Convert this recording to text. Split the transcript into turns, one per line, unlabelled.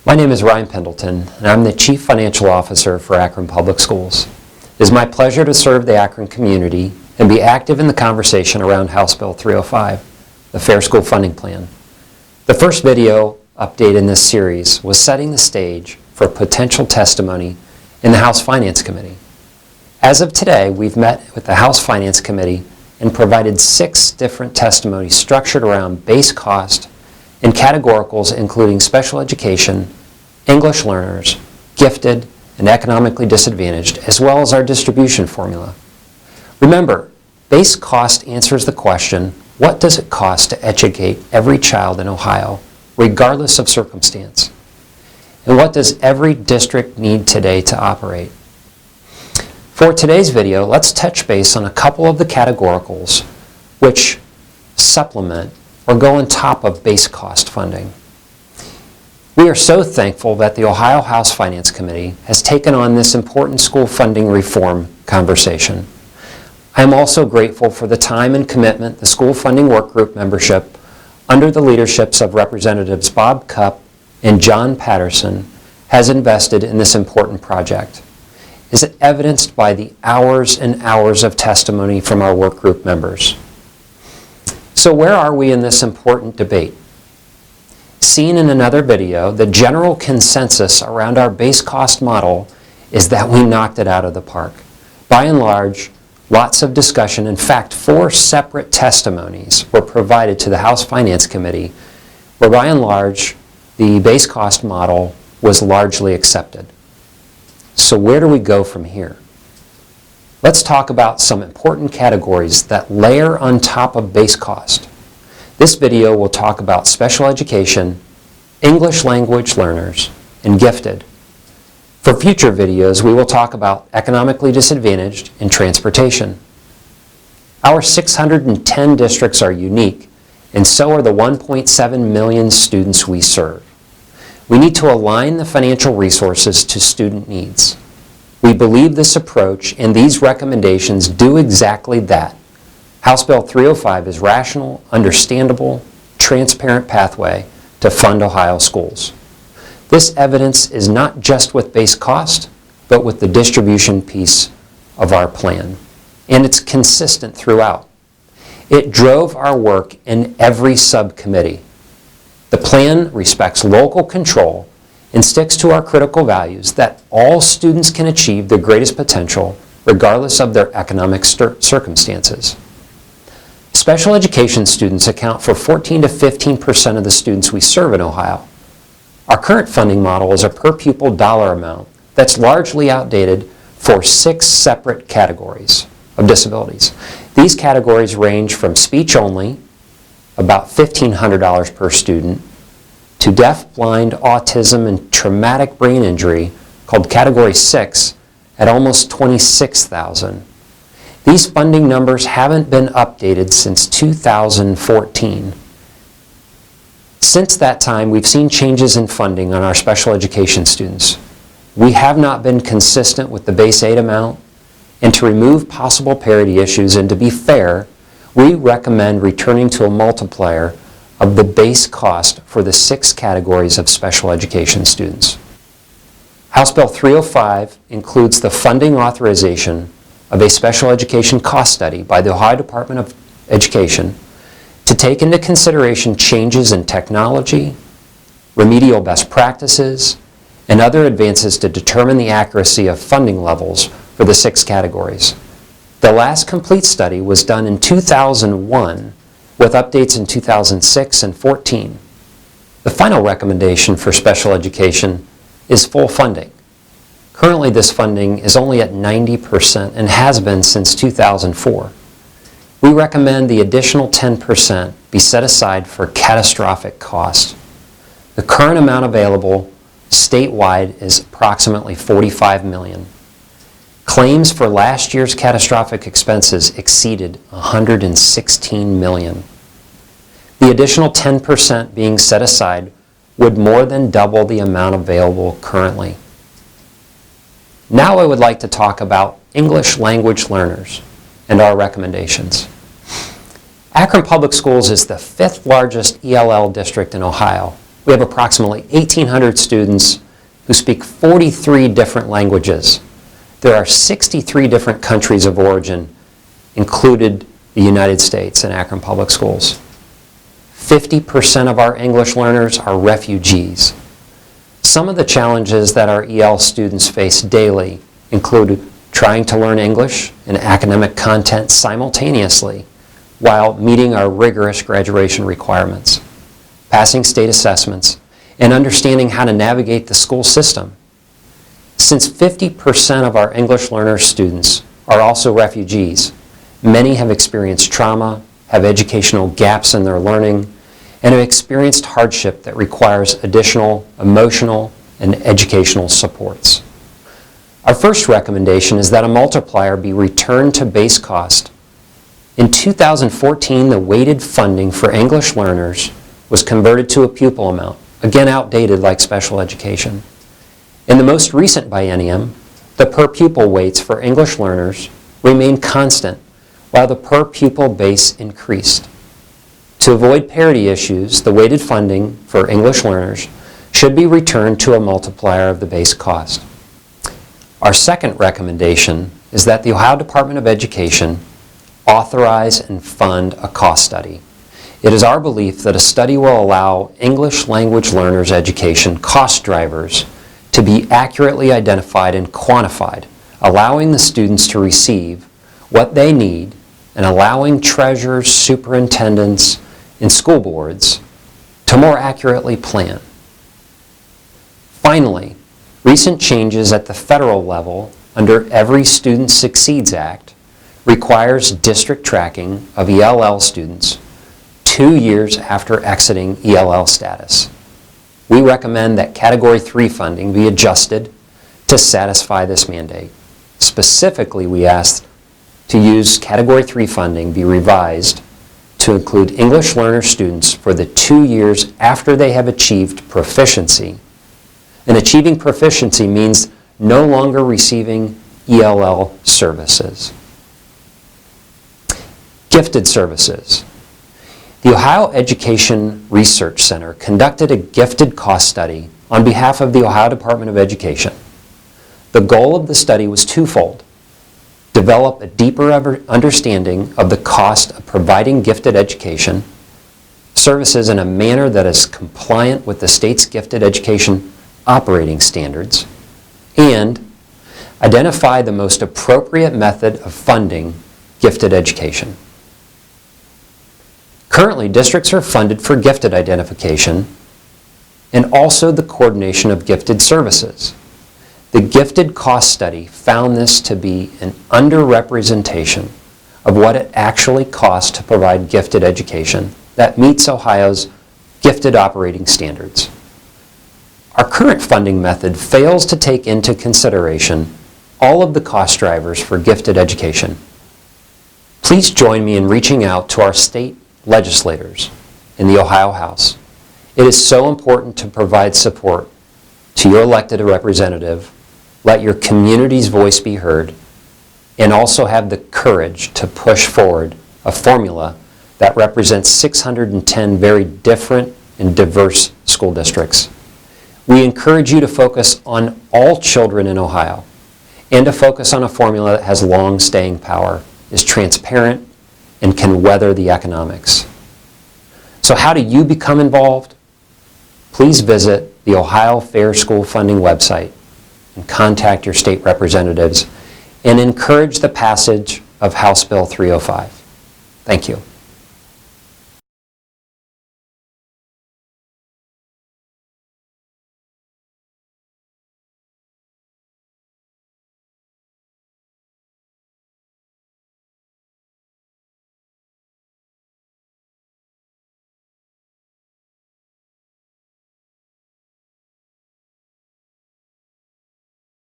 My name is Ryan Pendleton, and I'm the Chief Financial Officer for Akron Public Schools. It is my pleasure to serve the Akron community and be active in the conversation around House Bill 305, the Fair School Funding Plan. The first video update in this series was setting the stage for potential testimony in the House Finance Committee. As of today, we've met with the House Finance Committee and provided 6 different testimonies structured around base cost and categoricals including special education, English learners, gifted, and economically disadvantaged, as well as our distribution formula. Remember, base cost answers the question, what does it cost to educate every child in Ohio, regardless of circumstance? And what does every district need today to operate? For today's video, let's touch base on a couple of the categoricals which supplement or go on top of base cost funding. We are so thankful that the Ohio House Finance Committee has taken on this important school funding reform conversation. I am also grateful for the time and commitment the school funding work group membership under the leaderships of Representatives Bob Cupp and John Patterson has invested in this important project. Is it evidenced by the hours and hours of testimony from our work group members? So where are we in this important debate? Seen in another video, the general consensus around our base cost model is that we knocked it out of the park. By and large, lots of discussion. In fact, 4 separate testimonies were provided to the House Finance Committee where by and large the base cost model was largely accepted. So where do we go from here? Let's talk about some important categories that layer on top of base cost. This video will talk about special education, English language learners, and gifted. For future videos, we will talk about economically disadvantaged and transportation. Our 610 districts are unique, and so are the 1.7 million students we serve. We need to align the financial resources to student needs. We believe this approach and these recommendations do exactly that. House Bill 305 is rational, understandable, transparent pathway to fund Ohio schools. This evidence is not just with base cost, but with the distribution piece of our plan. And it's consistent throughout. It drove our work in every subcommittee. The plan respects local control and sticks to our critical values that all students can achieve their greatest potential regardless of their economic circumstances. Special education students account for 14 to 15% of the students we serve in Ohio. Our current funding model is a per pupil dollar amount that's largely outdated for 6 separate categories of disabilities. These categories range from speech only, about $1,500 per student, to deaf, blind, autism, and traumatic brain injury, called Category 6, at almost $26,000. These funding numbers haven't been updated since 2014. Since that time, we've seen changes in funding on our special education students. We have not been consistent with the base aid amount, and to remove possible parity issues and to be fair, we recommend returning to a multiplier of the base cost for the 6 categories of special education students. House Bill 305 includes the funding authorization of a special education cost study by the Ohio Department of Education to take into consideration changes in technology, remedial best practices, and other advances to determine the accuracy of funding levels for the 6 categories. The last complete study was done in 2001 with updates in 2006 and 2014. The final recommendation for special education is full funding. Currently, this funding is only at 90% and has been since 2004. We recommend the additional 10% be set aside for catastrophic costs. The current amount available statewide is approximately $45 million. Claims for last year's catastrophic expenses exceeded $116 million. The additional 10% being set aside would more than double the amount available currently. Now I would like to talk about English language learners and our recommendations. Akron Public Schools is the 5th largest ELL district in Ohio We have approximately 1,800 students who speak 43 different languages. There are 63 different countries of origin, included the United States and Akron Public Schools. 50% of our English learners are refugees. Some of the challenges that our EL students face daily include trying to learn English and academic content simultaneously while meeting our rigorous graduation requirements, passing state assessments, and understanding how to navigate the school system. Since 50% of our English learner students are also refugees, many have experienced trauma, have educational gaps in their learning, and have experienced hardship that requires additional emotional and educational supports. Our first recommendation is that a multiplier be returned to base cost. In 2014, the weighted funding for English learners was converted to a pupil amount, again outdated like special education. In the most recent biennium, the per pupil weights for English learners remained constant while the per pupil base increased. To avoid parity issues, the weighted funding for English learners should be returned to a multiplier of the base cost. Our second recommendation is that the Ohio Department of Education authorize and fund a cost study. It is our belief that a study will allow English language learners' education cost drivers to be accurately identified and quantified, allowing the students to receive what they need and allowing treasurers, superintendents, and school boards to more accurately plan. Finally, recent changes at the federal level under Every Student Succeeds Act requires district tracking of ELL students 2 years after exiting ELL status. We recommend that Category 3 funding be adjusted to satisfy this mandate. Specifically, we asked to use Category 3 funding be revised to include English learner students for the 2 years after they have achieved proficiency. And achieving proficiency means no longer receiving ELL services. Gifted services. The Ohio Education Research Center conducted a gifted cost study on behalf of the Ohio Department of Education. The goal of the study was twofold: develop a deeper understanding of the cost of providing gifted education services in a manner that is compliant with the state's gifted education operating standards, and identify the most appropriate method of funding gifted education. Currently, districts are funded for gifted identification and also the coordination of gifted services. The gifted cost study found this to be an underrepresentation of what it actually costs to provide gifted education that meets Ohio's gifted operating standards. Our current funding method fails to take into consideration all of the cost drivers for gifted education. Please join me in reaching out to our state legislators in the Ohio House. It is so important to provide support to your elected representative, let your community's voice be heard, and also have the courage to push forward a formula that represents 610 very different and diverse school districts. We encourage you to focus on all children in Ohio and to focus on a formula that has long staying power, is transparent, and can weather the economics. So how do you become involved? Please visit the Ohio Fair School Funding website and contact your state representatives and encourage the passage of House Bill 305. Thank you.